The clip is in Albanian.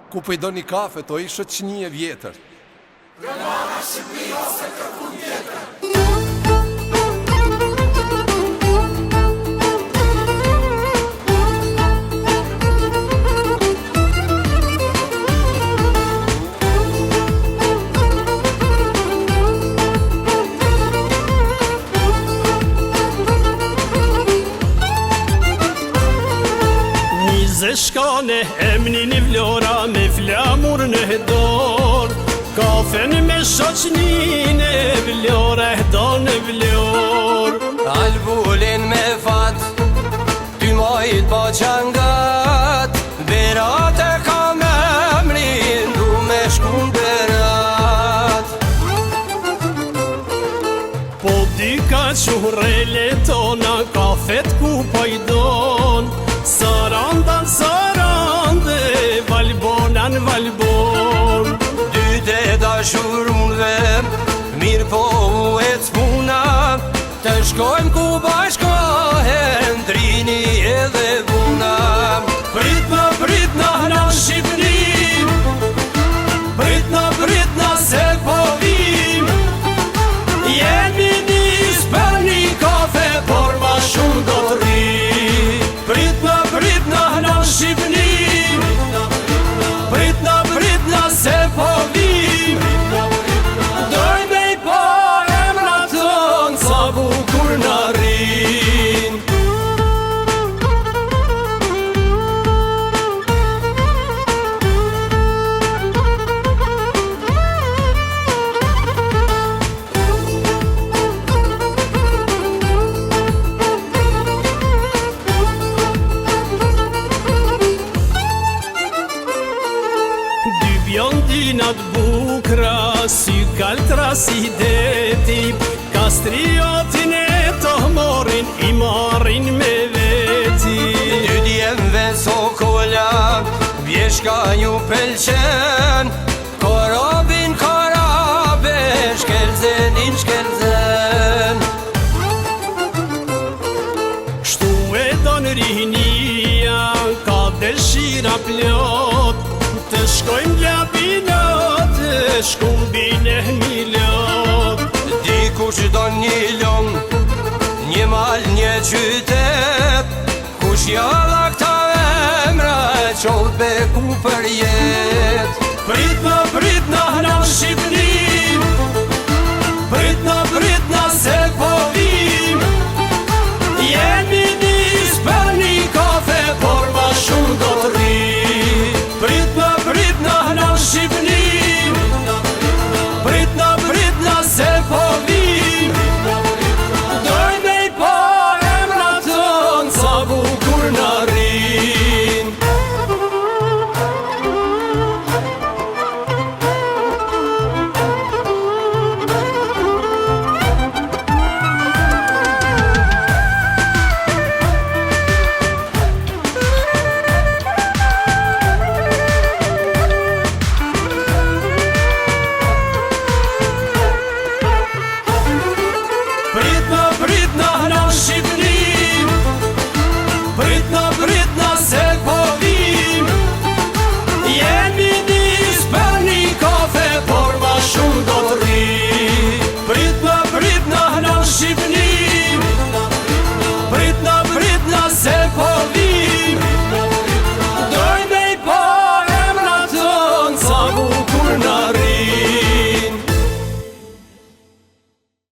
Ku po I do një kafe, to ishë që një e vjetër. Granada, Shqipëri ose kërkun tjetër. Shkane emni një vlora me flamur në dorë, kafen me shoqnin e vlora e do në vlorë. Albulin me fat, ty majt pa qangat, berat e kam emrin, du me shkun berat. Po dika qurele tona, kafet ku pajdon, sarandan sarande, valbonan valbon. Dy të dashur unëve, mirë po u e cpuna, të shkojmë ku bashkohen, drini edhe vuna. Pritna në Shqipëri, pritna se po vim, jemi nis për një kafe, por ma shumë do të rrim. Pritna në Shqipëri, pritna se po vim, dojmë I po emra ton, sa bukur në rin. Bjondinat bukra, sy kaltra si deti, kastriotin e të morin, I marin me veti. Dy djemve sokolla, vjeshka ju pelqen, korabin karabe, shkelzenin shkelzen. Shtu e don rinia, ka dëshira plot, të shkojmë ljabinot, të shkumbin e milot. Dikush don një lom, një mal, një qytet, kush jalla këta emra, qoll beku për jet. Pritna në Shqipëri,